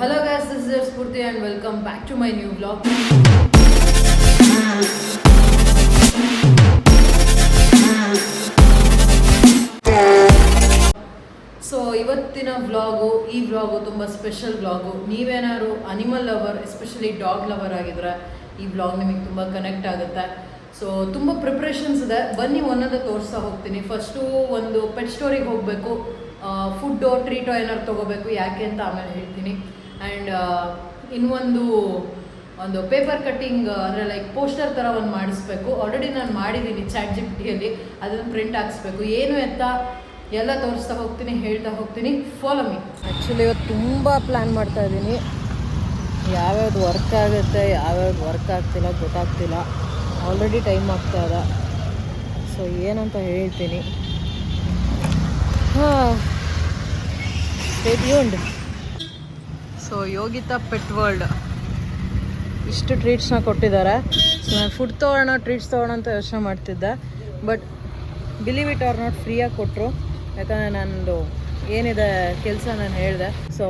Hello guys, this is Spurti and welcome back to my new vlog. So ಇವತ್ತಿನ ಈ vlog ತುಂಬ special vlog. ನೀವೇನಾದ್ರು animal lover, especially dog lover ಆಗಿದ್ರೆ ಈ vlog ನಿಮಗೆ ತುಂಬ ಕನೆಕ್ಟ್ ಆಗುತ್ತೆ. ಸೊ ತುಂಬ ಪ್ರಿಪ್ರೇಷನ್ಸ್ ಇದೆ, ಬನ್ನಿ ಒಂದೊಂದು ತೋರಿಸ್ತಾ ಹೋಗ್ತೀನಿ. ಫಸ್ಟು ಒಂದು ಪೆಟ್ ಸ್ಟೋರಿಗೆ ಹೋಗಬೇಕು, ಫುಡ್ಡೋ ಟ್ರೀಟೋ ಏನಾದ್ರು ತೊಗೋಬೇಕು, ಯಾಕೆ ಅಂತ ಆಮೇಲೆ ಹೇಳ್ತೀನಿ. ಆ್ಯಂಡ್ ಒಂದು ಪೇಪರ್ ಕಟ್ಟಿಂಗ್ ಅಂದರೆ ಲೈಕ್ ಪೋಸ್ಟರ್ ಥರ ಒಂದು ಮಾಡಿಸ್ಬೇಕು. ಆಲ್ರೆಡಿ ನಾನು ಮಾಡಿದ್ದೀನಿ ChatGPTಯಲ್ಲಿ, ಅದನ್ನು ಪ್ರಿಂಟ್ ಹಾಕ್ಸ್ಬೇಕು. ಏನು ಎತ್ತ ಎಲ್ಲ ತೋರಿಸ್ತಾ ಹೋಗ್ತೀನಿ, ಹೇಳ್ತಾ ಹೋಗ್ತೀನಿ. Follow me. ಆ್ಯಕ್ಚುಲಿ ಇವತ್ತು ತುಂಬ ಪ್ಲ್ಯಾನ್ ಮಾಡ್ತಾ ಇದ್ದೀನಿ. ಯಾವ್ಯಾವ್ದು ವರ್ಕ್ ಆಗುತ್ತೆ, ಯಾವ್ಯಾವ್ದು ವರ್ಕ್ ಆಗ್ತಿಲ್ಲ ಗೊತ್ತಾಗ್ತಿಲ್ಲ. ಆಲ್ರೆಡಿ ಟೈಮ್ ಆಗ್ತಾ ಇದೆ. ಸೊ ಏನಂತ ಹೇಳ್ತೀನಿ. Stay tuned. So Yogita pet world ಇಷ್ಟು ಟ್ರೀಟ್ಸ್ನ ಕೊಟ್ಟಿದ್ದಾರೆ. ಸೊ ನಾನು ಫುಡ್ ತೊಗೊಳ್ಳೋಣ, ಟ್ರೀಟ್ಸ್ ತೊಗೊಳ್ಳೋಣ ಅಂತ ಯೋಚನೆ ಮಾಡ್ತಿದ್ದೆ. But believe it or not ಫ್ರೀಯಾಗಿ ಕೊಟ್ಟರು. ಯಾಕಂದರೆ ನನ್ನದು ಏನಿದೆ ಕೆಲಸ ನಾನು ಹೇಳಿದೆ. ಸೊ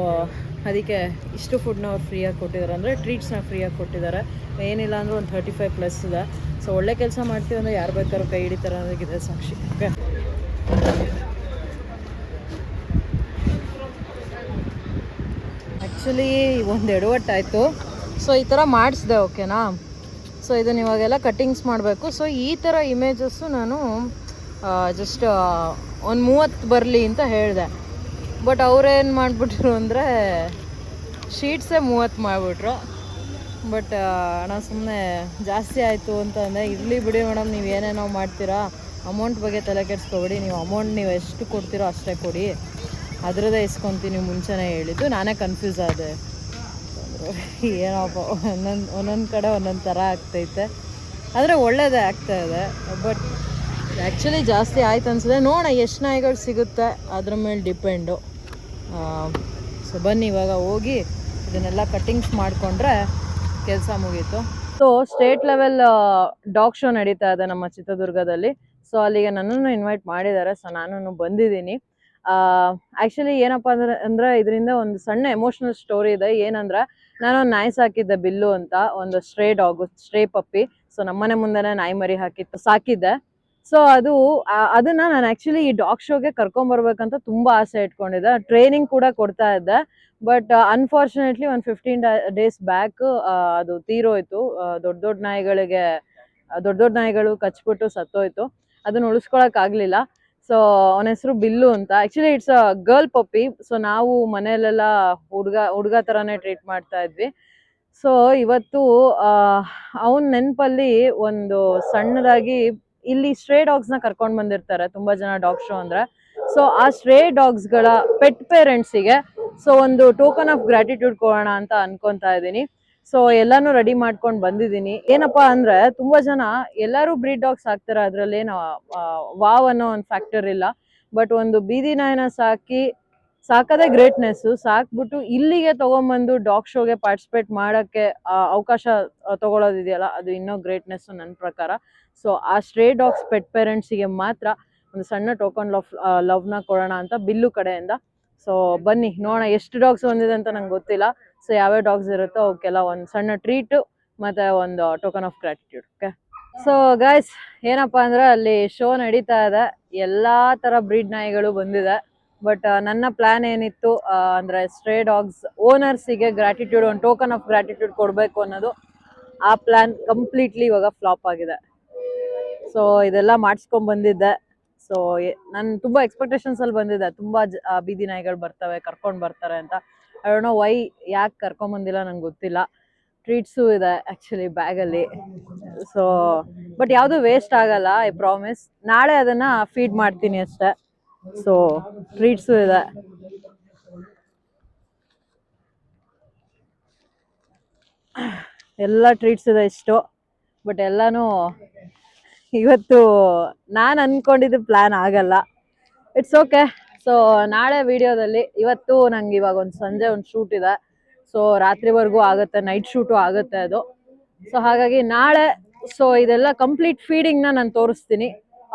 ಅದಕ್ಕೆ ಇಷ್ಟು ಫುಡ್ನ ಅವ್ರು ಫ್ರೀಯಾಗಿ ಕೊಟ್ಟಿದ್ದಾರೆ, ಅಂದರೆ ಟ್ರೀಟ್ಸ್ನ ಫ್ರೀಯಾಗಿ ಕೊಟ್ಟಿದ್ದಾರೆ. ಏನಿಲ್ಲ ಅಂದರೂ ಒಂದು 35+ ಇದೆ. ಸೊ ಒಳ್ಳೆ ಕೆಲಸ ಮಾಡ್ತೀವಿ ಅಂದರೆ ಯಾರು ಬೇಕಾದ್ರೂ ಕೈ ಹಿಡಿತಾರೆ ಅನ್ನೋದಕ್ಕಿದೆ ಸಾಕ್ಷಿ. ಓಕೆ, ಆ್ಯಕ್ಚುಲಿ ಒಂದು ಎಡವಟ್ಟಾಯಿತು. ಸೊ ಈ ಥರ ಮಾಡಿಸ್ದೆ, ಓಕೆನಾ. ಸೊ ಇದನ್ನು ಇವಾಗೆಲ್ಲ ಕಟ್ಟಿಂಗ್ಸ್ ಮಾಡಬೇಕು. ಸೊ ಈ ಥರ ಇಮೇಜಸ್ಸು ನಾನು ಜಸ್ಟ್ ಒಂದು 30 ಬರಲಿ ಅಂತ ಹೇಳಿದೆ. ಬಟ್ ಅವ್ರೇನು ಮಾಡಿಬಿಟ್ರು ಅಂದರೆ ಶೀಟ್ಸೇ 30 ಮಾಡಿಬಿಟ್ರು. ಬಟ್ ನಾನು ಸುಮ್ಮನೆ ಜಾಸ್ತಿ ಆಯಿತು ಅಂತ ಅಂದೆ. ಇರಲಿ ಬಿಡಿ ಮೇಡಮ್, ನೀವು ಏನೇನೋ ಮಾಡ್ತೀರಾ, ಅಮೌಂಟ್ ಬಗ್ಗೆ ತಲೆ ಕೆಡಿಸ್ಕೊಬೇಡಿ, ನೀವು ಅಮೌಂಟ್ ನೀವು ಎಷ್ಟು ಕೊಡ್ತೀರೋ ಅಷ್ಟೇ ಕೊಡಿ, ಅದರದ್ದೇ ಇಸ್ಕೊತೀನಿ ಮುಂಚೆನೇ ಹೇಳಿದ್ದು. ನಾನೇ ಕನ್ಫ್ಯೂಸ್ ಆದೆ. ಏನಪ್ಪ, ಒಂದೊಂದು ಕಡೆ ಒಂದೊಂದು ಥರ ಆಗ್ತೈತೆ, ಆದರೆ ಒಳ್ಳೆಯದೇ ಆಗ್ತಾಯಿದೆ. ಬಟ್ ಆ್ಯಕ್ಚುಲಿ ಜಾಸ್ತಿ ಆಯ್ತು ಅನಿಸಿದೆ. ನೋಡೋಣ ಎಷ್ಟು ನಾಯಿಗಳು ಸಿಗುತ್ತೆ, ಅದ್ರ ಮೇಲೆ ಡಿಪೆಂಡು. ಸೊ ಬನ್ನಿ ಇವಾಗ ಹೋಗಿ ಇದನ್ನೆಲ್ಲ ಕಟ್ಟಿಂಗ್ಸ್ ಮಾಡಿಕೊಂಡ್ರೆ ಕೆಲಸ ಮುಗೀತು. So state level dog show ನಡೀತಾ ಇದೆ ನಮ್ಮ ಚಿತ್ರದುರ್ಗದಲ್ಲಿ. ಸೊ ಅಲ್ಲಿಗೆ ನನ್ನನ್ನು ಇನ್ವೈಟ್ ಮಾಡಿದ್ದಾರೆ. ಸೊ ನಾನು ಬಂದಿದ್ದೀನಿ. ಆ್ಯಕ್ಚುಲಿ ಏನಪ್ಪ ಅಂದರೆ ಇದರಿಂದ ಒಂದು ಸಣ್ಣ ಎಮೋಷ್ನಲ್ ಸ್ಟೋರಿ ಇದೆ. ಏನಂದರೆ ನಾನೊಂದು ನಾಯಿ ಸಾಕಿದ್ದೆ, ಬಿಲ್ಲು ಅಂತ, ಒಂದು ಸ್ಟ್ರೇ ಪಪ್ಪಿ. ಸೊ ನಮ್ಮನೆ ಮುಂದೆನೇ ನಾಯಿ ಮರಿ ಸಾಕಿದ್ದೆ. ಸೊ ಅದನ್ನ ನಾನು ಆ್ಯಕ್ಚುಲಿ ಈ ಡಾಗ್ ಶೋಗೆ ಕರ್ಕೊಂಬರ್ಬೇಕಂತ ತುಂಬ ಆಸೆ ಇಟ್ಕೊಂಡಿದ್ದೆ. ಟ್ರೈನಿಂಗ್ ಕೂಡ ಕೊಡ್ತಾ ಇದ್ದೆ. ಬಟ್ ಅನ್ಫಾರ್ಚುನೇಟ್ಲಿ ಒಂದು 15 days ಬ್ಯಾಕ್ ಅದು ತೀರೋಯ್ತು. ದೊಡ್ಡ ನಾಯಿಗಳು ಕಚ್ಬಿಟ್ಟು ಸತ್ತೋಯ್ತು. ಅದನ್ನು ಉಳಿಸ್ಕೊಳಕ್ಕಾಗಲಿಲ್ಲ. ಸೊ ಅವನ ಹೆಸರು ಬಿಲ್ಲು ಅಂತ. Actually it's a girl Pappi. So ನಾವು ಮನೆಯಲ್ಲೆಲ್ಲ ಹುಡುಗ ಥರನೇ ಟ್ರೀಟ್ ಮಾಡ್ತಾ ಇದ್ವಿ. ಸೊ ಇವತ್ತು ಅವನ ನೆನಪಲ್ಲಿ ಒಂದು ಸಣ್ಣದಾಗಿ ಇಲ್ಲಿ ಸ್ಟ್ರೇ ಡಾಗ್ಸ್ನ ಕರ್ಕೊಂಡು ಬಂದಿರ್ತಾರೆ ತುಂಬ ಜನ ಡಾಗ್ ಶೋ ಅಂದರೆ. ಸೊ ಆ ಸ್ಟ್ರೇ ಡಾಗ್ಸ್ಗಳ ಪೆಟ್ ಪೇರೆಂಟ್ಸಿಗೆ ಸೊ ಒಂದು ಟೋಕನ್ ಆಫ್ ಗ್ರ್ಯಾಟಿಟ್ಯೂಡ್ ಕೊಡೋಣ ಅಂತ ಅನ್ಕೊತಾ ಇದ್ದೀನಿ. ಸೊ ಎಲ್ಲಾನು ರೆಡಿ ಮಾಡ್ಕೊಂಡು ಬಂದಿದ್ದೀನಿ. ಏನಪ್ಪಾ ಅಂದ್ರೆ ತುಂಬಾ ಜನ ಎಲ್ಲರೂ ಬ್ರೀಡ್ ಡಾಗ್ಸ್ ಸಾಕ್ತಾರೆ, ಅದ್ರಲ್ಲಿ ಏನು ವಾವ್ ಅನ್ನೋ ಒಂದು ಫ್ಯಾಕ್ಟರ್ ಇಲ್ಲ. ಬಟ್ ಒಂದು ಬೀದಿ ನಾಯಿನ ಸಾಕದೇ ಗ್ರೇಟ್ನೆಸ್. ಸಾಕ್ಬಿಟ್ಟು ಇಲ್ಲಿಗೆ ತಗೊಂಡ್ಬಂದು ಡಾಗ್ ಶೋಗೆ ಪಾರ್ಟಿಸಿಪೇಟ್ ಮಾಡೋಕ್ಕೆ ಅವಕಾಶ ತಗೊಳ್ಳೋದಿದೆಯಲ್ಲ, ಅದು ಇನ್ನೂ ಗ್ರೇಟ್ನೆಸ್ ನನ್ನ ಪ್ರಕಾರ. ಸೊ ಆ ಸ್ಟ್ರೇ ಡಾಗ್ಸ್ ಪೆಟ್ ಪೇರೆಂಟ್ಸಿಗೆ ಮಾತ್ರ ಒಂದು ಸಣ್ಣ ಟೋಕನ್ ಲವ್ನ ಕೊಡೋಣ ಅಂತ ಬಿಲ್ಲು ಕಡೆಯಿಂದ. ಸೊ ಬನ್ನಿ ನೋಡೋಣ. ಎಷ್ಟು ಡಾಗ್ಸ್ ಬಂದಿದೆ ಅಂತ ನಂಗೆ ಗೊತ್ತಿಲ್ಲ. ಸೊ ಯಾವ್ಯಾವ ಡಾಗ್ಸ್ ಇರುತ್ತೋ ಅವಕ್ಕೆಲ್ಲ ಒಂದು ಸಣ್ಣ ಟ್ರೀಟು ಮತ್ತು ಒಂದು token of gratitude. Okay, so guys ಏನಪ್ಪ ಅಂದ್ರೆ ಅಲ್ಲಿ ಶೋ ನಡೀತಾ ಇದೆ. ಎಲ್ಲ ಥರ ಬ್ರೀಡ್ ನಾಯಿಗಳು ಬಂದಿದೆ. ಬಟ್ ನನ್ನ ಪ್ಲ್ಯಾನ್ ಏನಿತ್ತು ಅಂದರೆ ಸ್ಟ್ರೇ ಡಾಗ್ಸ್ ಓನರ್ಸಿಗೆ ಗ್ರ್ಯಾಟಿಟ್ಯೂಡ್, ಒಂದು ಟೋಕನ್ ಆಫ್ ಗ್ರ್ಯಾಟಿಟ್ಯೂಡ್ ಕೊಡಬೇಕು ಅನ್ನೋದು, ಆ ಪ್ಲ್ಯಾನ್ ಕಂಪ್ಲೀಟ್ಲಿ ಇವಾಗ ಫ್ಲಾಪ್ ಆಗಿದೆ. ಸೊ ಇದೆಲ್ಲ ಮಾಡಿಸ್ಕೊಂಡ್ ಬಂದಿದ್ದೆ. ಸೊ ನಾನು ತುಂಬ ಎಕ್ಸ್ಪೆಕ್ಟೇಷನ್ಸಲ್ಲಿ ಬಂದಿದ್ದೆ, ತುಂಬ ಬೀದಿ ನಾಯಿಗಳು ಕರ್ಕೊಂಡು ಬರ್ತಾರೆ ಅಂತ. ಐ ಡೋಂಟ್ ನೋ ವೈ, ಯಾಕೆ ಕರ್ಕೊಂಬಂದಿಲ್ಲ ನಂಗೆ ಗೊತ್ತಿಲ್ಲ. ಟ್ರೀಟ್ಸು ಇದೆ ಆ್ಯಕ್ಚುಲಿ ಬ್ಯಾಗಲ್ಲಿ. ಸೊ ಬಟ್ ಯಾವುದು ವೇಸ್ಟ್ ಆಗಲ್ಲ, ಐ ಪ್ರಾಮಿಸ್. ನಾಳೆ ಅದನ್ನು ಫೀಡ್ ಮಾಡ್ತೀನಿ ಅಷ್ಟೇ. ಸೊ ಟ್ರೀಟ್ಸು ಇದೆ. ಎಲ್ಲ ಟ್ರೀಟ್ಸ್ ಇದೆ ಇಷ್ಟು. ಬಟ್ ಎಲ್ಲನೂ ಇವತ್ತು ನಾನು ಅಂದ್ಕೊಂಡಿದ್ದು ಪ್ಲ್ಯಾನ್ ಆಗಲ್ಲ. It's okay. ಸೊ ನಾಳೆ ವಿಡಿಯೋದಲ್ಲಿ, ಇವತ್ತು ನಂಗೆ ಇವಾಗ ಸಂಜೆ ಒಂದು ಶೂಟ್ ಇದೆ. ಸೊ ರಾತ್ರಿವರೆಗೂ ಆಗುತ್ತೆ, ನೈಟ್ ಶೂಟು ಆಗುತ್ತೆ ಅದು. ಸೊ ಹಾಗಾಗಿ ನಾಳೆ ಇದೆಲ್ಲ ಕಂಪ್ಲೀಟ್ ಫೀಡಿಂಗ್ನ ನಾನು ತೋರಿಸ್ತೀನಿ.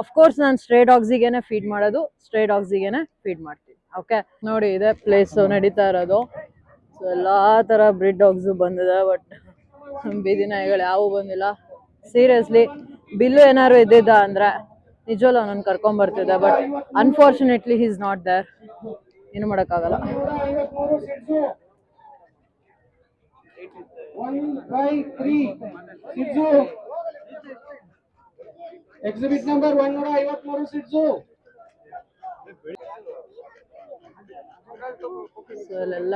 ಅಫ್ಕೋರ್ಸ್ ನಾನು ಸ್ಟ್ರೇ ಡಾಗ್ಸಿಗೇನೆ ಫೀಡ್ ಮಾಡೋದು, ಸ್ಟ್ರೇ ಡಾಗ್ಸಿಗೇನೆ ಫೀಡ್ ಮಾಡ್ತೀನಿ. ಓಕೆ, ನೋಡಿ ಇದೆ ಪ್ಲೇಸು ನಡೀತಾ ಇರೋದು. ಸೊ ಎಲ್ಲ ಥರ ಬ್ರೀಡ್ ಡಾಗ್ಸು ಬಂದಿದೆ, ಬಟ್ ಬೀದಿ ನಾಯಿಗಳು ಯಾವೂ ಬಂದಿಲ್ಲ. ಸೀರಿಯಸ್ಲಿ ಬಿಲ್ಲು ಏನಾದ್ರು ಇದ್ದಿದ್ದ ಅಂದರೆ ನಿಜವಲ್ಲ ನಾನು ಕರ್ಕೊಂಬರ್ತಿದ್ದೆ, but unfortunately he is not there. ಏನು ಮಾಡೋಕ್ಕಾಗಲ್ಲ. Exhibit number 153 Shih Tzu. ಸೊ ಅಲ್ಲೆಲ್ಲ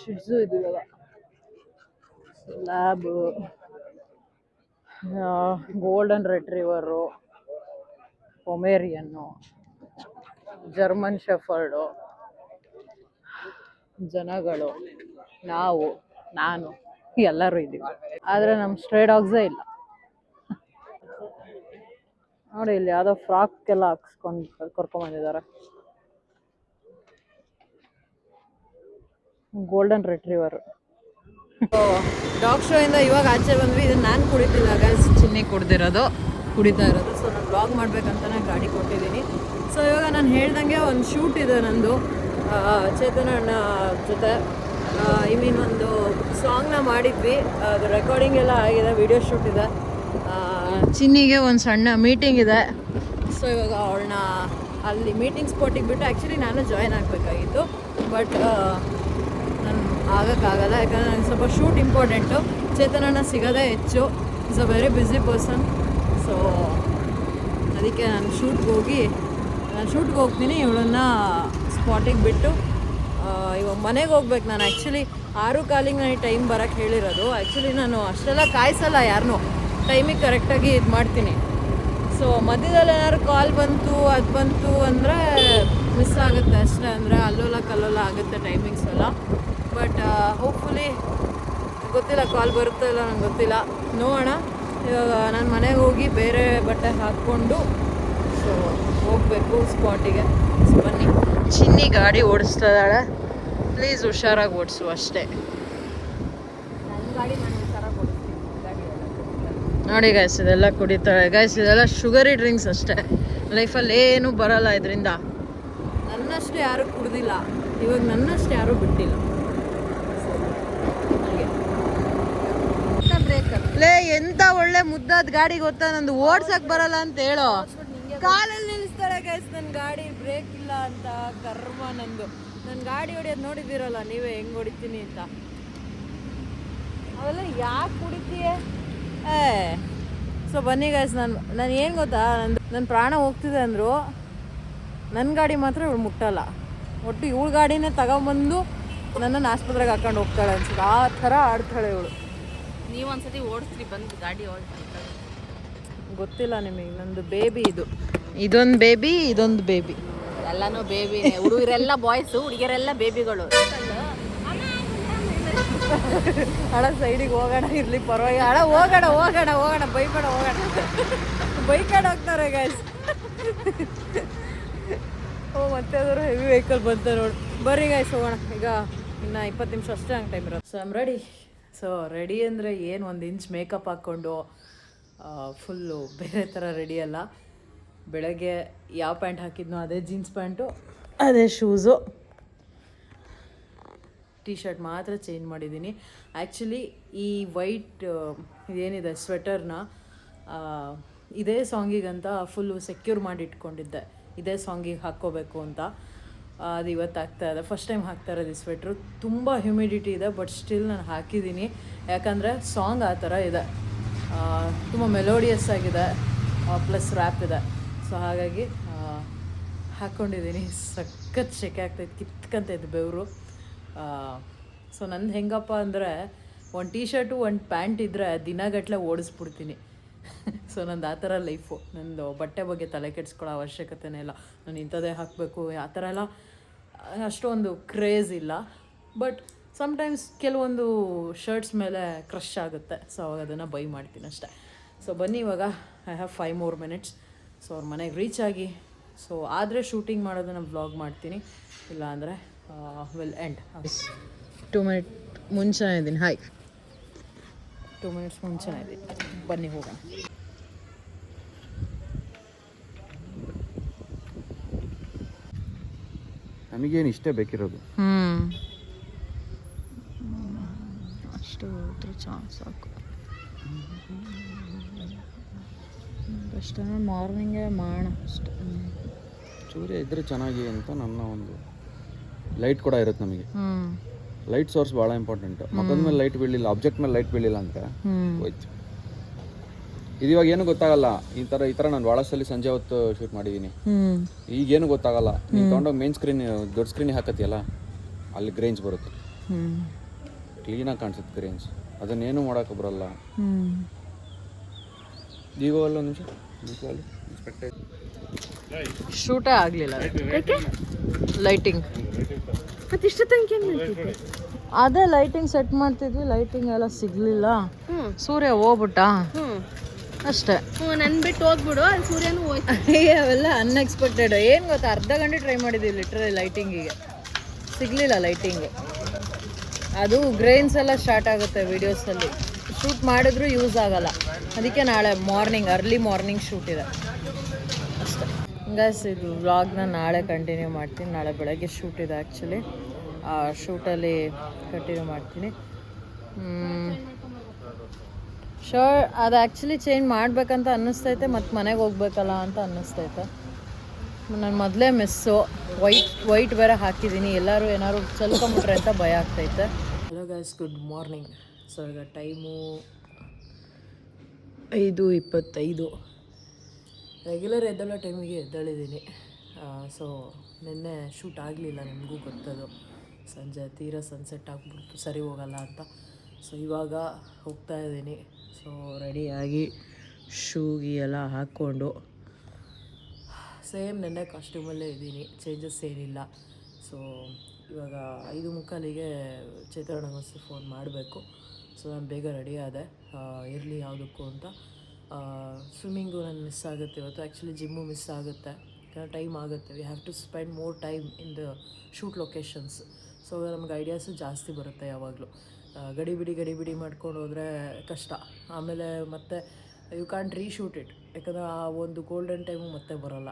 ಶಿಡ್ಸು ಇದು ಇವಾಗ ಲ್ಯಾಬ್, ಗೋಲ್ಡನ್ ರೆಟ್ರೀವರು, ಪೊಮೇರಿಯನ್ನು, ಜರ್ಮನ್ ಶೆಫರ್ಡು, ಜನಗಳು, ನಾನು ಎಲ್ಲರೂ ಇದ್ದೀವಿ. ಆದರೆ ನಮ್ಮ ಸ್ಟ್ರೇ ಡಾಗ್ಸೇ ಇಲ್ಲ ನೋಡಿ. ಇಲ್ಲಿ ಯಾವುದೋ ಫ್ರಾಕ್ ಎಲ್ಲ ಹಾಕ್ಸ್ಕೊಂಡು ಕರ್ಕೊಂಬಂದಿದ್ದಾರೆ. ಗೋಲ್ಡನ್ ರೆಟ್ರೀವರ್. ಡಾಗ್ ಶೋ ಇಂದ ಇವಾಗ ಆಚೆ ಬಂದ್ವಿ. ಇದನ್ನ ನಾನು ಕುಡಿತಿಲ್ಲ ಗೈಸ್, ಚಿನ್ನಿ ಕುಡಿತಾ ಇರೋದು. ಸೊ ನಾನು ಬ್ಲಾಗ್ ಮಾಡ್ಬೇಕಂತಾನೆ ಗಾಡಿ ಕೊಟ್ಟಿದ್ದೀನಿ. ಸೊ ಇವಾಗ ನಾನು ಹೇಳ್ದಂಗೆ ಒಂದು ಶೂಟ್ ಇದೆ ನಂದು ಚೇತನ ಅಣ್ಣ ಜೊತೆ. ಒಂದು ಸಾಂಗ್ನ ಮಾಡಿದ್ವಿ, ಅದು ರೆಕಾರ್ಡಿಂಗ್ ಎಲ್ಲ ಆಗಿದೆ, ವಿಡಿಯೋ ಶೂಟ್ ಇದೆ. ಚಿನ್ನಿಗೆ ಒಂದು ಸಣ್ಣ ಮೀಟಿಂಗ್ ಇದೆ. ಸೊ ಇವಾಗ ಅವಳನ್ನ ಅಲ್ಲಿ ಮೀಟಿಂಗ್ ಸ್ಪಾಟಿಗೆ ಬಿಟ್ಟು ಆ್ಯಕ್ಚುಲಿ ನಾನು ಜಾಯ್ನ್ ಆಗಬೇಕಾಗಿತ್ತು, ಬಟ್ ನಾನು ಆಗೋಕ್ಕಾಗಲ್ಲ. ಯಾಕಂದರೆ ನನಗೆ ಸ್ವಲ್ಪ ಶೂಟ್ ಇಂಪಾರ್ಟೆಂಟು. ಚೇತನಣ್ಣ ಸಿಗೋದೇ ಹೆಚ್ಚು, is a very busy person. So ಅದಕ್ಕೆ ನಾನು ಶೂಟ್ಗೆ ಹೋಗ್ತೀನಿ. ಇವಳನ್ನು ಸ್ಪಾಟಿಗೆ ಬಿಟ್ಟು ಇವಾಗ ಮನೆಗೆ ಹೋಗ್ಬೇಕು. ನಾನು ಆ್ಯಕ್ಚುಲಿ 6:15 ನನಗೆ ಟೈಮ್ ಬರೋಕ್ಕೆ ಹೇಳಿರೋದು. ಆ್ಯಕ್ಚುಲಿ ನಾನು ಅಷ್ಟೆಲ್ಲ ಕಾಯಿಸಲ್ಲ ಯಾರನ್ನೂ, ಟೈಮಿಗೆ ಕರೆಕ್ಟಾಗಿ ಇದು ಮಾಡ್ತೀನಿ. ಸೊ ಮಧ್ಯದಲ್ಲಿ ಏನಾದ್ರು ಕಾಲ್ ಬಂತು ಅಂದರೆ ಮಿಸ್ ಆಗುತ್ತೆ ಅಷ್ಟೇ. ಅಂದರೆ ಅಲ್ಲೋಲ ಕಲ್ಲೋಲ ಆಗುತ್ತೆ ಟೈಮಿಂಗ್ಸ್ ಎಲ್ಲ. ಬಟ್ ಹೋಪ್ಫುಲಿ ಗೊತ್ತಿಲ್ಲ, ಕಾಲ್ ಬರುತ್ತೋ ಇಲ್ಲ ನಂಗೆ ಗೊತ್ತಿಲ್ಲ, ನೋಡೋಣ. ಇವಾಗ ನಾನು ಮನೆಗೆ ಹೋಗಿ ಬೇರೆ ಬಟ್ಟೆ ಹಾಕ್ಕೊಂಡು ಸೊ ಹೋಗಬೇಕು ಸ್ಪಾಟಿಗೆ. ಸೊ ಬನ್ನಿ. ಚಿನ್ನಿ ಗಾಡಿ ಓಡಿಸ್ತಾ ಇದ್ದಾಳೆ, ಪ್ಲೀಸ್ ಹುಷಾರಾಗಿ ಓಡಿಸು ಅಷ್ಟೇ. ನೋಡಿ ಗೈಸ್, ಇದೆಲ್ಲ ಕುಡಿತಾಳೆ ಗೈಸ್. ಇದೆಲ್ಲ ಶುಗರಿ ಡ್ರಿಂಕ್ಸ್ ಅಷ್ಟೇ, ಲೈಫಲ್ಲಿ ಏನೂ ಬರಲ್ಲ ಇದರಿಂದ. ನನ್ನಷ್ಟು ಯಾರೂ ಕುಡ್ದಿಲ್ಲ ಇವಾಗ, ನನ್ನಷ್ಟು ಯಾರೂ ಬಿಟ್ಟಿಲ್ಲ. ಲೇ ಎಂತ ಒಳ್ಳೆ ಮುದ್ದಾದ ಗಾಡಿ ಗೊತ್ತಾ, ನಂದು ಓಡ್ಸಕ್ ಬರಲ್ಲ ಅಂತ ಹೇಳೋ. ಕಾಲಲ್ಲಿ ನಿಲ್ಲಿಸ್ತಾಳೆ ಗೈಸ್ ನನ್ನ ಗಾಡಿ, ಬ್ರೇಕ್ ಇಲ್ಲ ಅಂತ. ಕರ್ಮ ನಂದು. ನನ್ನ ಗಾಡಿ ಹೊಡಿಯೋದು ನೋಡಿದ್ದೀರಲ್ಲ ನೀವೇ ಹೆಂಗೆ ಹೊಡಿತೀನಿ ಅಂತ. ಅವೆಲ್ಲ ಯಾಕೆ ಕುಡಿತೀಯ? ಸೊ ಬನ್ನಿ ಗೈಸ್, ನಾನು ಏನು ಗೊತ್ತಾ, ನನ್ನ ಪ್ರಾಣ ಹೋಗ್ತಿದೆ ಅಂದರು ನನ್ನ ಗಾಡಿ ಮಾತ್ರ ಇವಳು ಮುಟ್ಟಲ್ಲ. ಒಟ್ಟು ಇವಳು ಗಾಡಿನೇ ತಗೊಂಬಂದು ನನ್ನನ್ನು ಆಸ್ಪತ್ರೆಗೆ ಹಾಕೊಂಡು ಹೋಗ್ತಾಳೆ ಅನ್ಸುತ್ತೆ. ಆ ಥರ ಆಡ್ತಾಳೆ ಇವಳು. ನೀವು ಒಂದ್ಸತಿ ಓಡಿಸ್ರಿ ಬಂದು ಗಾಡಿ ಗೊತ್ತಿಲ್ಲ ನಿಮಗೆ, ನಂದು ಬೇಬಿ ಇದು. ಇದೊಂದು ಬೇಬಿ, ಇದೊಂದು ಬೇಬಿ, ಎಲ್ಲನೂ ಬೇಬಿ. ಹುಡುಗರೆಲ್ಲ ಬಾಯ್ಸು, ಹುಡುಗಿಯರೆಲ್ಲ ಬೇಬಿಗಳು. ಅಣ್ಣ ಸೈಡಿಗೆ ಹೋಗೋಣ, ಇರ್ಲಿ ಪರವಾಗಿ. ಅಣ್ಣ ಹೋಗೋಣ ಬೈಕೊಂಡು ಹೋಗ್ತಾರೆ ಗೈಸ್. ಮತ್ತೆ ಅದ್ರ ಹೆವಿ ವೆಹಿಕಲ್ ಬಂತ ನೋಡಿ. ಬರ್ರಿ ಗೈಸ್ ಹೋಗೋಣ. ಈಗ ಇನ್ನು 20 ನಿಮಿಷ ಅಷ್ಟೇ ಹಂಗೆ ಟೈಮ್ ಇರೋದು. So I'm ready. So ready ಅಂದರೆ ಏನು, 1 ಇಂಚ್ ಮೇಕಪ್ ಹಾಕ್ಕೊಂಡು ಫುಲ್ಲು ಬೇರೆ ಥರ ರೆಡಿ ಅಲ್ಲ. ಬೆಳಗ್ಗೆ ಯಾವ ಪ್ಯಾಂಟ್ ಹಾಕಿದ್ನೋ ಅದೇ ಜೀನ್ಸ್ ಪ್ಯಾಂಟು, ಅದೇ ಶೂಸು, ಟೀ ಶರ್ಟ್ ಮಾತ್ರ ಚೇಂಜ್ ಮಾಡಿದ್ದೀನಿ. ಆ್ಯಕ್ಚುಲಿ ಈ ವೈಟ್ ಇದೇನಿದೆ ಸ್ವೆಟರ್ನ ಇದೇ ಸಾಂಗಿಗಂತ ಫುಲ್ಲು ಸೆಕ್ಯೂರ್ ಮಾಡಿ ಇಟ್ಕೊಂಡಿದ್ದೆ, ಇದೇ ಸಾಂಗಿಗೆ ಹಾಕ್ಕೋಬೇಕು ಅಂತ. ಅದು ಇವತ್ತು ಆಗ್ತಾಯಿದೆ, ಫಸ್ಟ್ ಟೈಮ್ ಹಾಕ್ತಾ ಇರೋದು ಈ ಸ್ವೆಟ್ರು. ತುಂಬ ಹ್ಯುಮಿಡಿಟಿ ಇದೆ, ಬಟ್ ಸ್ಟಿಲ್ ನಾನು ಹಾಕಿದ್ದೀನಿ. ಯಾಕಂದರೆ ಸಾಂಗ್ ಆ ಥರ ಇದೆ, ತುಂಬ ಮೆಲೋಡಿಯಸ್ ಆಗಿದೆ, ಪ್ಲಸ್ ರ್ಯಾಪ್ ಇದೆ. ಸೊ ಹಾಗಾಗಿ ಹಾಕ್ಕೊಂಡಿದ್ದೀನಿ. ಸಖತ್ ಶೆಕೆ ಆಗ್ತಾಯಿತ್ತು, ಕಿತ್ಕಂತ ಇದ್ದು ಬೆವರು. ಸೊ ನಂದು ಹೆಂಗಪ್ಪ ಅಂದರೆ, ಒಂದು ಟೀ ಶರ್ಟು ಒಂದು ಪ್ಯಾಂಟ್ ಇದ್ದರೆ ದಿನಗಟ್ಟಲೆ ಓಡಿಸ್ಬಿಡ್ತೀನಿ. ಸೊ ನಂದು ಆ ಥರ ಲೈಫು. ನಂದು ಬಟ್ಟೆ ಬಗ್ಗೆ ತಲೆ ಕೆಡಿಸ್ಕೊಳ್ಳೋ ಅವಶ್ಯಕತೆನೇ ಇಲ್ಲ. ನಾನು ಇಂಥದ್ದೇ ಹಾಕಬೇಕು ಆ ಥರ ಎಲ್ಲ ಅಷ್ಟೊಂದು ಕ್ರೇಜ್ ಇಲ್ಲ. ಬಟ್ ಸಮ್ಟೈಮ್ಸ್ ಕೆಲವೊಂದು ಶರ್ಟ್ಸ್ ಮೇಲೆ ಕ್ರಶ್ ಆಗುತ್ತೆ, ಸೊ ಅವಾಗ ಅದನ್ನು ಬೈ ಮಾಡ್ತೀನಿ ಅಷ್ಟೇ. ಸೊ ಬನ್ನಿ, ಇವಾಗ I have 5 more minutes. So ಅವ್ರ ಮನೆಗೆ ರೀಚ್ ಆಗಿ, ಸೊ ಆದರೆ ಶೂಟಿಂಗ್ ಮಾಡೋದನ್ನು ವ್ಲಾಗ್ ಮಾಡ್ತೀನಿ, ಇಲ್ಲ ಅಂದರೆ ವಿಲ್ ಎಂಡ್. 2 minutes ಮುಂಚೆ ಇದ್ದೀನಿ. ಹಾಯ್, 2 minutes ಮುಂಚೆ ಇದ್ದೀನಿ. ಬನ್ನಿ ಹೋಗೋಣ. ನಮಗೇನು ಇಷ್ಟೇ ಬೇಕಿರೋದು. ಇಷ್ಟು ಉತ್ತರ ಸಾಕು. ಬೆಸ್ಟ್ ಮಾರ್ನಿಂಗೇ ಮಾಡೋಣ ಅಷ್ಟೆ. ಸೂರ್ಯ ಇದ್ರೆ ಚೆನ್ನಾಗಿ ಅಂತ ನನ್ನ ಒಂದು ಲೈಟ್ ಕೂಡ ಇರುತ್ತೆ ನಮಗೆ. ಲೈಟ್ ಸೋರ್ಸ್ ಭಾಳ ಇಂಪಾರ್ಟೆಂಟ್. ಮಗದ ಮೇಲೆ ಲೈಟ್ ಬೀಳಿಲ್ಲ, ಆಬ್ಜೆಕ್ಟ್ ಮೇಲೆ ಲೈಟ್ ಬೀಳಿಲ್ಲ ಅಂತ ಹೋಯ್ತು. ಇದು ಇವಾಗ ಏನು ಗೊತ್ತಾಗಲ್ಲ. ಈ ಥರ ನಾನು ಭಾಳ ಸಲ ಸಂಜೆ ಹೊತ್ತು ಶೂಟ್ ಮಾಡಿದ್ದೀನಿ. ಈಗೇನು ಗೊತ್ತಾಗಲ್ಲ. ನೀನು ತೊಗೊಂಡೋಗಿ ಮೇನ್ ಸ್ಕ್ರೀನ್ ದೊಡ್ಡ ಸ್ಕ್ರೀನಿಗೆ ಹಾಕತ್ತೀಯಲ್ಲ, ಅಲ್ಲಿ ಗ್ರೇಂಜ್ ಬರುತ್ತೆ, ಕ್ಲೀನಾಗಿ ಕಾಣಿಸುತ್ತೆ ಗ್ರೇಂಜ್. ಅದನ್ನೇನು ಮಾಡೋಕೆ ಬರಲ್ಲ. ಈಗ ಒಂದು ನಿಮಿಷ ಶೂಟೇ ಆಗಲಿಲ್ಲ. ಲೈಟಿಂಗ್ ಅದೇ ಲೈಟಿಂಗ್ ಸೆಟ್ ಮಾಡ್ತಿದ್ವಿ, ಲೈಟಿಂಗ್ ಎಲ್ಲ ಸಿಗ್ಲಿಲ್ಲ. ಸೂರ್ಯ ಹೋಗ್ಬಿಟ್ಟ ಅಷ್ಟೇ. ನನ್ ಬಿಟ್ಟು ಹೋಗ್ಬಿಡು, ಅಲ್ಲಿ ಸೂರ್ಯನೂ ಹೋಯ್ತು. ಅವೆಲ್ಲ ಅನ್ಎಕ್ಸ್ಪೆಕ್ಟೆಡ್. ಏನು ಗೊತ್ತಾ, ಅರ್ಧ ಗಂಟೆ ಟ್ರೈ ಮಾಡಿದ್ದೀವಿ ಲಿಟ್ರಲಿ ಲೈಟಿಂಗಿಗೆ, ಸಿಗಲಿಲ್ಲ ಲೈಟಿಂಗ್. ಅದು ಗ್ರೈನ್ಸ್ ಎಲ್ಲ ಸ್ಟಾರ್ಟ್ ಆಗುತ್ತೆ ವೀಡಿಯೋಸಲ್ಲಿ, ಶೂಟ್ ಮಾಡಿದ್ರೂ ಯೂಸ್ ಆಗಲ್ಲ. ಅದಕ್ಕೆ ನಾಳೆ ಮಾರ್ನಿಂಗ್ ಅರ್ಲಿ ಮಾರ್ನಿಂಗ್ ಶೂಟ್ ಇದೆ ಅಷ್ಟೇ. ಗೈಸ್ ಇದು ವ್ಲಾಗ್ನ ನಾಳೆ ಕಂಟಿನ್ಯೂ ಮಾಡ್ತೀನಿ. ನಾಳೆ ಬೆಳಗ್ಗೆ ಶೂಟ್ ಇದೆ ಆ್ಯಕ್ಚುಲಿ. ಆ ಶೂಟಲ್ಲಿ ಕಂಟಿನ್ಯೂ ಮಾಡ್ತೀನಿ. ಶರ್ಟ್ ಅದು ಆ್ಯಕ್ಚುಲಿ ಚೇಂಜ್ ಮಾಡಬೇಕಂತ ಅನ್ನಿಸ್ತೈತೆ, ಮತ್ತು ಮನೆಗೆ ಹೋಗ್ಬೇಕಲ್ಲ ಅಂತ ಅನ್ನಿಸ್ತೈತೆ. ನಾನು ಮೊದಲೇ ಮಿಸ್ಸು ವೈಟ್ ಬೇರೆ ಹಾಕಿದ್ದೀನಿ, ಎಲ್ಲರೂ ಏನಾದ್ರು ಚಲ್ಕೊಂಬಿಟ್ರೆ ಅಂತ ಭಯ ಆಗ್ತೈತೆ. Hello guys, good morning. So ಈಗ ಟೈಮು 5:25. ರೆಗ್ಯುಲರ್ ಎದ್ದಳ ಟೈಮಿಗೆ ಎದ್ದೇಳಿದ್ದೀನಿ. ಸೊ ನಿನ್ನೆ ಶೂಟ್ ಆಗಲಿಲ್ಲ, ನಿಮಗೂ ಗೊತ್ತದು. ಸಂಜೆ ತೀರಾ ಸನ್ಸೆಟ್ ಆಗಿಬಿಡ್ತು, ಸರಿ ಹೋಗಲ್ಲ ಅಂತ. ಸೊ ಇವಾಗ ಹೋಗ್ತಾ ಇದ್ದೀನಿ. ಸೊ ರೆಡಿಯಾಗಿ ಶೂಗಿ ಎಲ್ಲ ಹಾಕ್ಕೊಂಡು ಸೇಮ್ ನೆನ್ನೆ ಕಾಸ್ಟ್ಯೂಮಲ್ಲೇ ಇದ್ದೀನಿ, ಚೇಂಜಸ್ ಏನಿಲ್ಲ. ಸೊ ಇವಾಗ 5:45ಗೆ ಚೇತನಗೋಸ್ಕರ ಫೋನ್ ಮಾಡಬೇಕು. ಸೊ ನಾನು ಬೇಗ ರೆಡಿ ಆದೆ, ಇರಲಿ ಯಾವುದಕ್ಕೂ ಅಂತ. ಸ್ವಿಮ್ಮಿಂಗು ನಾನು ಮಿಸ್ ಆಗುತ್ತೆ ಇವತ್ತು. ಆ್ಯಕ್ಚುಲಿ ಜಿಮ್ಮು ಮಿಸ್ ಆಗುತ್ತೆ, ಯಾಕಂದರೆ ಟೈಮ್ ಆಗುತ್ತೆ. We have to spend more time in the shoot locations. So ನಮ್ಗೆ ಐಡಿಯಾಸು ಜಾಸ್ತಿ ಬರುತ್ತೆ ಯಾವಾಗಲೂ. ಗಡಿಬಿಡಿ ಮಾಡ್ಕೊಂಡು ಹೋದರೆ ಕಷ್ಟ. ಆಮೇಲೆ ಮತ್ತೆ ಯು ಕ್ಯಾನ್ ರೀಶೂಟ್ ಇಟ್, ಯಾಕಂದರೆ ಆ ಒಂದು ಗೋಲ್ಡನ್ ಟೈಮು ಮತ್ತೆ ಬರೋಲ್ಲ.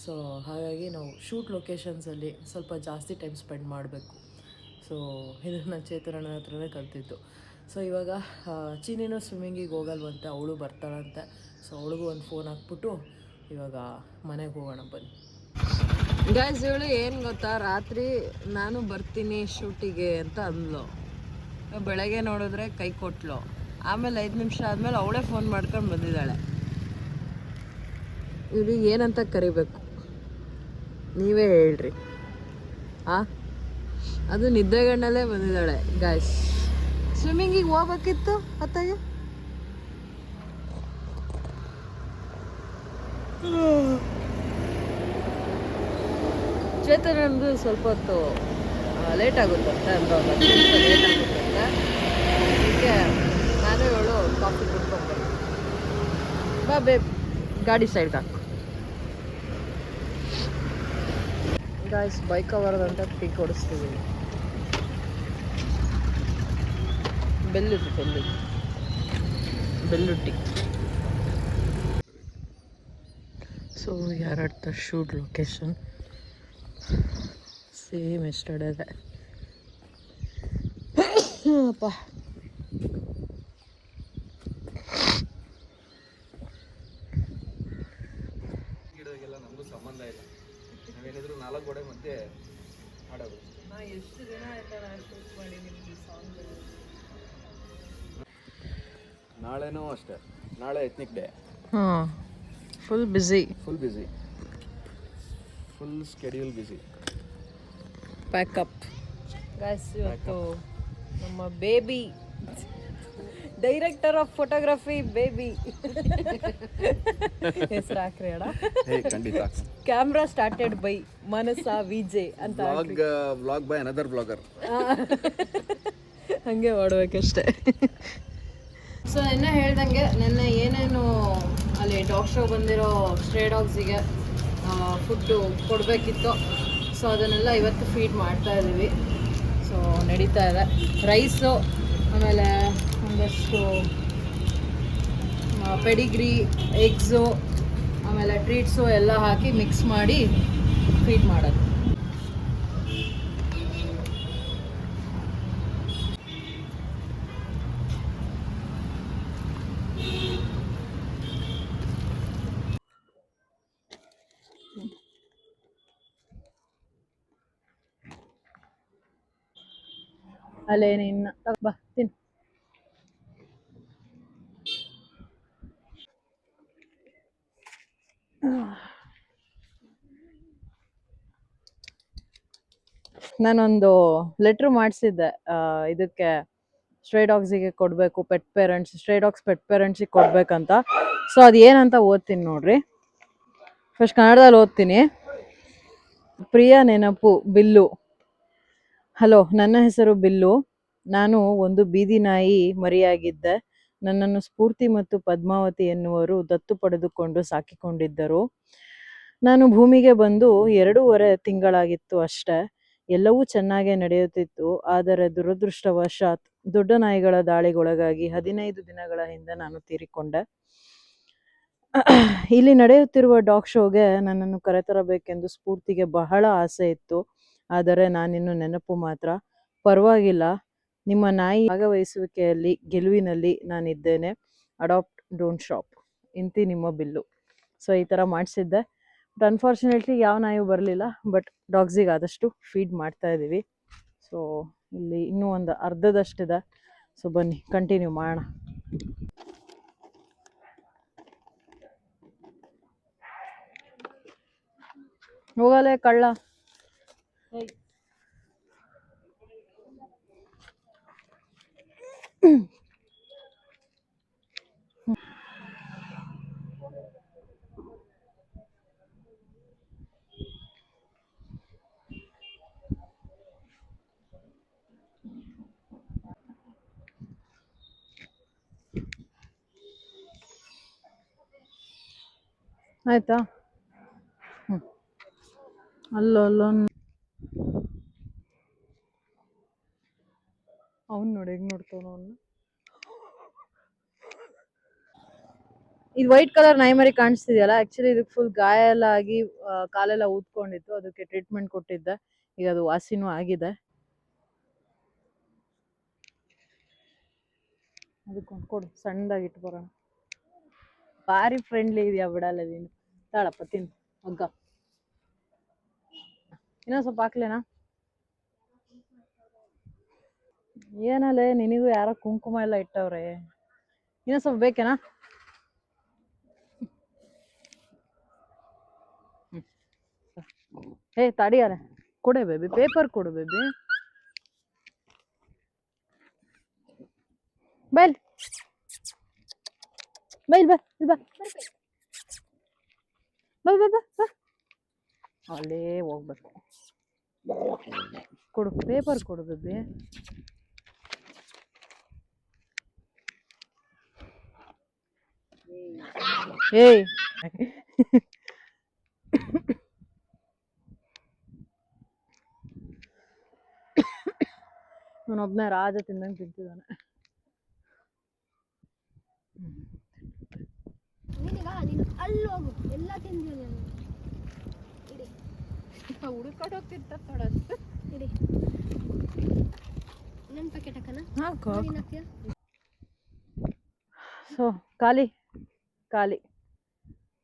ಸೊ ಹಾಗಾಗಿ ನಾವು ಶೂಟ್ ಲೊಕೇಶನ್ಸಲ್ಲಿ ಸ್ವಲ್ಪ ಜಾಸ್ತಿ ಟೈಮ್ ಸ್ಪೆಂಡ್ ಮಾಡಬೇಕು. ಸೊ ಇದನ್ನು ಚೇತನ ಹತ್ರನೇ ಕಲ್ತಿದ್ದು. ಸೊ ಇವಾಗ ಚೀನಿನೂ ಸ್ವಿಮ್ಮಿಂಗಿಗೆ ಹೋಗಲ್ವಂತೆ, ಅವಳು ಬರ್ತಾಳಂತೆ. ಸೊ ಅವಳಿಗೂ ಒಂದು ಫೋನ್ ಹಾಕ್ಬಿಟ್ಟು ಇವಾಗ ಮನೆಗೆ ಹೋಗೋಣ ಬನ್ನಿ. ಗಾಯ್ಸ್, ಇವಳು ಏನು ಗೊತ್ತಾ, ರಾತ್ರಿ ನಾನು ಬರ್ತೀನಿ ಶೂಟಿಗೆ ಅಂತ ಅಂದ್ಲು. ಬೆಳಗ್ಗೆ ನೋಡಿದ್ರೆ ಕೈ ಕೊಟ್ಲು. ಆಮೇಲೆ 5 ನಿಮಿಷ ಆದಮೇಲೆ ಅವಳೇ ಫೋನ್ ಮಾಡ್ಕೊಂಡು ಬಂದಿದ್ದಾಳೆ. ಇವ್ರಿಗೆ ಏನಂತ ಕರಿಬೇಕು ನೀವೇ ಹೇಳ್ರಿ. ಅದು ನಿದ್ದೆಗಣ್ಣಲ್ಲೇ ಬಂದಿದ್ದಾಳೆ. ಗಾಯ್ಸ್, ಸ್ವಿಮ್ಮಿಂಗಿಗೆ ಹೋಗ್ಬೇಕಿತ್ತು ಅತ್ತಾಗೆ. ಚೇತನಂದು ಸ್ವಲ್ಪ ಹೊತ್ತು ಲೇಟ್ ಆಗುತ್ತಂತೆ, ಅಂತ ಲೇಟ್ ಆಗುತ್ತಂತೆ. ಅದಕ್ಕೆ ನಾನು ಇವಳು ಕಾಫಿ ಕುಡ್ಕೊಂಡು ಬಾ ಬೇಬ್, ಗಾಡಿ ಸೈಡ್ಗೆ ಹಾಕು. ಗಾಯ್ಸ್, ಬೈಕ್ ಅವರದಂತ ಟೀ ಕೊಡಿಸ್ತೀವಿ. ಬೆಲ್ಲು ಟೀ. ಸೊ ಯಾರು at the shoot location same yesterday. ಅಪ್ಪ ಗಿಡಗೆಲ್ಲ ನಮಗೂ ಸಂಬಂಧ ಇಲ್ಲ. ನಾವೇನಿದ್ರು 4 ಗೋಡೆ ಮಧ್ಯೆ ಆಡೋದು. ಎಷ್ಟು ದಿನ ಆಯ್ತಾ ನಾನು ಶೂಟ್ ಮಾಡಿ ನಿಮ್ಗೆ ಸಾಂಗ್. ನಾಳೆನೂ ಅಷ್ಟೇ, ನಾಳೆ ethnic day. Full busy, full schedule busy. Pack up. Guys, ಇವತ್ತು ನಮ್ಮ baby director of photography baby ಹೆಸರು ಹಾಕ್ರಿ ಅಣ್ಣ. ಖಂಡಿತ. ಕ್ಯಾಮ್ರಾ ಸ್ಟಾರ್ಟೆಡ್ ಬೈ ಮನಸ ವಿಜೆ ಅಂತ ವ್ಲಾಗ್ ಬೈ ಅನದರ್ ಬ್ಲಾಗರ್. ಹಂಗೆ ಮಾಡ್ಬೇಕಷ್ಟೆ. ಸೊ ನಿನ್ನೆ ಹೇಳ್ದಂಗೆ, ನಿನ್ನೆ ಏನೇನು ಅಲ್ಲಿ ಡಾಗ್ ಶೋ ಬಂದಿರೋ ಸ್ಟ್ರೇ ಡಾಗ್ಸಿಗೆ ಫುಡ್ಡು ಕೊಡಬೇಕಿತ್ತು. ಸೊ ಅದನ್ನೆಲ್ಲ ಇವತ್ತು ಫೀಡ್ ಮಾಡ್ತಾ ಇದ್ದೀವಿ. ಸೊ ನಡೀತಾ ಇದೆ. ರೈಸು, ಆಮೇಲೆ ಒಂದಷ್ಟು ಪೆಡಿಗ್ರಿ, ಎಗ್ಸು, ಆಮೇಲೆ ಟ್ರೀಟ್ಸು ಎಲ್ಲ ಹಾಕಿ ಮಿಕ್ಸ್ ಮಾಡಿ ಫೀಡ್ ಮಾಡೋದು. ಅಲ್ಲೇ ನಿನ್ನ ಬಾ ತಿನ್. ನಾನೊಂದು ಲೆಟ್ರ್ ಮಾಡಿಸಿದ್ದೆ ಇದಕ್ಕೆ ಸ್ಟ್ರೇ ಡಾಗ್ಸಿಗೆ ಕೊಡಬೇಕು, ಸ್ಟ್ರೇ ಡಾಗ್ಸ್ ಪೆಟ್ ಪೇರೆಂಟ್ಸಿಗೆ ಕೊಡ್ಬೇಕಂತ. ಸೊ ಅದು ಏನಂತ ಓದ್ತೀನಿ ನೋಡ್ರಿ. ಫಸ್ಟ್ ಕನ್ನಡದಲ್ಲಿ ಓದ್ತೀನಿ. ಪ್ರಿಯ ನೆನಪು ಬಿಲ್ಲು. ಹಲೋ, ನನ್ನ ಹೆಸರು ಬಿಲ್ಲು. ನಾನು ಒಂದು ಬೀದಿ ನಾಯಿ ಮರಿಯಾಗಿದ್ದೆ. ನನ್ನನ್ನು ಸ್ಫೂರ್ತಿ ಮತ್ತು ಪದ್ಮಾವತಿ ಎನ್ನುವರು ದತ್ತು ಪಡೆದುಕೊಂಡು ಸಾಕಿಕೊಂಡಿದ್ದರು. ನಾನು ಭೂಮಿಗೆ ಬಂದು 2.5 ತಿಂಗಳಾಗಿತ್ತು ಅಷ್ಟೇ. ಎಲ್ಲವೂ ಚೆನ್ನಾಗೇ ನಡೆಯುತ್ತಿತ್ತು. ಆದರೆ ದುರದೃಷ್ಟವಶಾತ್ ದೊಡ್ಡ ನಾಯಿಗಳ ದಾಳಿಗೊಳಗಾಗಿ 15 ದಿನಗಳ ಹಿಂದೆ ನಾನು ತೀರಿಕೊಂಡೆ. ಇಲ್ಲಿ ನಡೆಯುತ್ತಿರುವ ಡಾಗ್ ಶೋಗೆ ನನ್ನನ್ನು ಕರೆತರಬೇಕೆಂದು ಸ್ಫೂರ್ತಿಗೆ ಬಹಳ ಆಸೆ ಇತ್ತು. ಆದರೆ ನಾನಿನ್ನು ನೆನಪು ಮಾತ್ರ. ಪರವಾಗಿಲ್ಲ, ನಿಮ್ಮ ನಾಯಿ ಭಾಗವಹಿಸುವಿಕೆಯಲ್ಲಿ ಗೆಲುವಿನಲ್ಲಿ ನಾನಿದ್ದೇನೆ. Adopt, don't shop. ಇಂತಿ ನಿಮ್ಮ ಬಿಲ್ಲು. ಸೊ ಈ ಥರ ಮಾಡಿಸಿದ್ದೆ. ಬಟ್ ಅನ್ಫಾರ್ಚುನೇಟ್ಲಿ ಯಾವ ನಾಯಿಯೂ ಬರಲಿಲ್ಲ. ಬಟ್ ಡಾಗ್ಸಿಗೆ ಆದಷ್ಟು ಫೀಡ್ ಮಾಡ್ತಾ ಇದ್ದೀವಿ. ಸೊ ಇಲ್ಲಿ ಇನ್ನೂ ಒಂದು ಅರ್ಧದಷ್ಟಿದೆ. ಸೊ ಬನ್ನಿ ಕಂಟಿನ್ಯೂ ಮಾಡೋಣ. ಹೋಗಲೇ ಕಳ್ಳ. ಆಯ್ತಾ? ಅಲ್ಲೊಂದು ಅವ್ನು ನೋಡಿ ಹೆಂಗ್ ನೋಡ್ತಾವ ಅವನು. ಇದು ವೈಟ್ ಕಲರ್ ನಾಯಿ ಮರಿ ಕಾಣಿಸ್ತಿದೆಯಲ್ಲ, ಆಕ್ಚುಲಿ ಇದಕ್ಕೆ ಫುಲ್ ಗಾಯ ಎಲ್ಲ ಆಗಿ ಕಾಲೆಲ್ಲ ಊದ್ಕೊಂಡಿತ್ತು. ಅದಕ್ಕೆ ಟ್ರೀಟ್ಮೆಂಟ್ ಕೊಟ್ಟಿದ್ದೆ. ಈಗ ಅದು ವಾಸಿನೂ ಆಗಿದೆ. ಅದಕ್ಕೊಂದು ಕೊಡು, ಸಣ್ಣದಾಗಿ ಇಟ್ಟು ಬರೋಣ. ಭಾರಿ ಫ್ರೆಂಡ್ಲಿ ಇದೆಯಾ, ಬಿಡಲ್ಲ ನೀನು. ತಾಳಪ್ಪ ತಿನ್ನು ಹಗ್ಗ. ಇನ್ನೊಂದು ಸ್ವಲ್ಪ ಹಾಕ್ಲೇನಾ? ಏನಲ್ಲೇ, ನಿನಗೂ ಯಾರೋ ಕುಂಕುಮ ಎಲ್ಲ ಇಟ್ಟವ್ರೆ. ಇನ್ನೊಂದು ಸ್ವಲ್ಪ ಬೇಕೇನಾ? ಹೇ ತಡಿಯಾರೆ, ಕೊಡೆ ಬೇಬಿ, ಪೇಪರ್ ಕೊಡು ಬೇಬಿ. ಬೈಲ್ ಬೈಲ್ ಬಾ ಬಾ ಬಾ ಬಾ ಬಾ. ಅಲ್ಲೇ ಹೋಗ್ಬೇಕು. ಕೊಡು, ಪೇಪರ್ ಕೊಡು ಬೇಬಿ. ಏಯ್ ಅವನೊಬ್ನೇ ರಾಜ ತಿಂದಂಗೆ ತಿಂತಿದ್ದಾನೆ. ಹುಡುಕೊಂಡು ಹೋಗ್ತಿರ್ತ ತೊಡೋದು. ಸೊ ಖಾಲಿ ಖಾಲಿ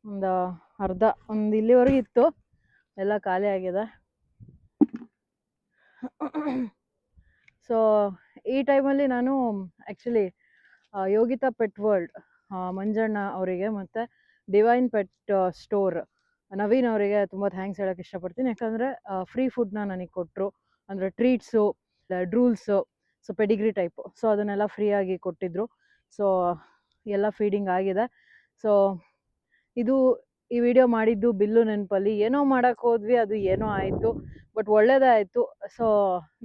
ಒಂದು ಅರ್ಧ, ಒಂದು ಇಲ್ಲಿವರೆಗೂ ಇತ್ತು, ಎಲ್ಲ ಖಾಲಿ ಆಗಿದೆ. ಸೊ ಈ ಟೈಮಲ್ಲಿ ನಾನು actually Yogita pet world Manjanna ಅವರಿಗೆ ಮತ್ತು ಡಿವೈನ್ ಪೆಟ್ ಸ್ಟೋರ್ ನವೀನ್ ಅವರಿಗೆ ತುಂಬ ಥ್ಯಾಂಕ್ಸ್ ಹೇಳೋಕ್ಕೆ ಇಷ್ಟಪಡ್ತೀನಿ. ಯಾಕಂದರೆ ಫ್ರೀ ಫುಡ್ನ ನನಗೆ ಕೊಟ್ಟರು. ಅಂದರೆ ಟ್ರೀಟ್ಸು, ಡ್ರೂಲ್ಸು, ಸೊ ಪೆಡಿಗ್ರಿ ಟೈಪು, ಸೊ ಅದನ್ನೆಲ್ಲ ಫ್ರೀಯಾಗಿ ಕೊಟ್ಟಿದ್ದರು. ಸೊ ಎಲ್ಲ ಫೀಡಿಂಗ್ ಆಗಿದೆ. ಸೊ ಇದು ಈ ವಿಡಿಯೋ ಮಾಡಿದ್ದು ಬಿಲ್ಲು ನೆನಪಲ್ಲಿ. ಏನೋ ಮಾಡೋಕ್ಕೆ ಹೋದ್ವಿ, ಅದು ಏನೋ ಆಯಿತು, ಬಟ್ ಒಳ್ಳೇದೇ ಆಯಿತು. ಸೊ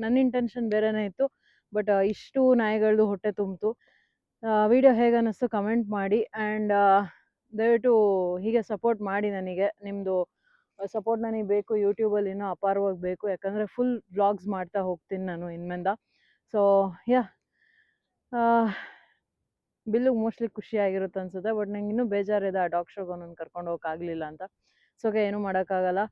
ನನ್ನ ಇಂಟೆನ್ಷನ್ ಬೇರೆನೇ ಇತ್ತು, ಬಟ್ ಇಷ್ಟು ನಾಯಿಗಳದ್ದು ಹೊಟ್ಟೆ ತುಂಬಿತು. ವಿಡಿಯೋ ಹೇಗೆ ಅನ್ನಿಸ್ತು ಕಮೆಂಟ್ ಮಾಡಿ. ಆ್ಯಂಡ್ ದಯವಿಟ್ಟು ಹೀಗೆ ಸಪೋರ್ಟ್ ಮಾಡಿ ನನಗೆ. ನಿಮ್ಮದು ಸಪೋರ್ಟ್ ನನಗೆ ಬೇಕು. ಯೂಟ್ಯೂಬಲ್ಲಿ ಇನ್ನೂ ಅಪಾರವಾಗಿ ಬೇಕು. ಯಾಕಂದರೆ ಫುಲ್ ವ್ಲಾಗ್ಸ್ ಮಾಡ್ತಾ ಹೋಗ್ತೀನಿ ನಾನು ಇನ್ಮೇಲಿಂದ. ಸೊ ಯಾ, ಬಿಲ್ಲು ಮೋಸ್ಟ್ಲಿ ಖುಷಿಯಾಗಿರುತ್ತೆ ಅನ್ಸುತ್ತೆ. ಬಟ್ ನಂಗೆ ಇನ್ನೂ ಬೇಜಾರಿದೆ ಆ ಡಾಗ್ ಶೋಗೆ ಅವನನ್ನು ಕರ್ಕೊಂಡು ಹೋಗೋಕ್ಕಾಗಲಿಲ್ಲ ಅಂತ. ಸೊ ಏನೂ ಮಾಡೋಕ್ಕಾಗಲ್ಲ.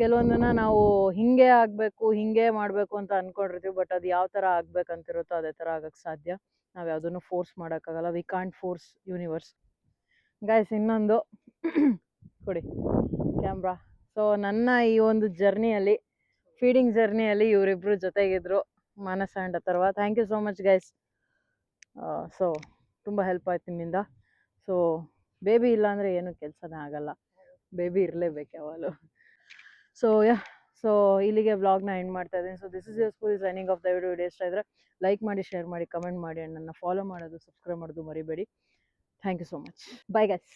ಕೆಲವೊಂದನ್ನು ನಾವು ಹೀಗೆ ಆಗಬೇಕು, ಹೀಗೆ ಮಾಡಬೇಕು ಅಂತ ಅಂದ್ಕೊಂಡಿರ್ತೀವಿ. ಬಟ್ ಅದು ಯಾವ ಥರ ಆಗ್ಬೇಕಂತಿರುತ್ತೋ ಅದೇ ಥರ ಆಗೋಕ್ಕೆ ಸಾಧ್ಯ. ನಾವು ಯಾವುದನ್ನು ಫೋರ್ಸ್ ಮಾಡೋಕ್ಕಾಗಲ್ಲ. We can't force universe. Guys, ಇನ್ನೊಂದು ಕೊಡಿ ಕ್ಯಾಮ್ರಾ. ಸೊ ನನ್ನ ಈ ಒಂದು ಜರ್ನಿಯಲ್ಲಿ, ಫೀಡಿಂಗ್ ಜರ್ನಿಯಲ್ಲಿ ಇವರಿಬ್ಬರು ಜೊತೆಗಿದ್ರು. Manasa and Atharva. Thank you so much guys. So ತುಂಬ ಹೆಲ್ಪ್ ಆಯ್ತು ನಿಮ್ಮಿಂದ. ಸೊ ಬೇಬಿ ಇಲ್ಲ ಅಂದರೆ ಏನೂ ಕೆಲಸನೇ ಆಗಲ್ಲ, ಬೇಬಿ ಇರಲೇಬೇಕು ಯಾವಾಗಲೂ. ಸೊ ಸೊ ಇಲ್ಲಿಗೆ ವ್ಲಾಗ್ನ ಎಂಡ್ ಮಾಡ್ತಾ ಇದ್ದೀನಿ. So this is your school signing off. ದಯವಿಟ್ಟು ವಿಡಿಯೋ ಇಷ್ಟ ಇದ್ದರೆ ಲೈಕ್ ಮಾಡಿ, ಶೇರ್ ಮಾಡಿ, ಕಮೆಂಟ್ ಮಾಡಿ, ಆ್ಯಂಡ್ ನನ್ನ ಫಾಲೋ ಮಾಡೋದು, ಸಬ್ಸ್ಕ್ರೈಬ್ ಮಾಡೋದು ಮರಿಬೇಡಿ. Thank you so much. Bye guys.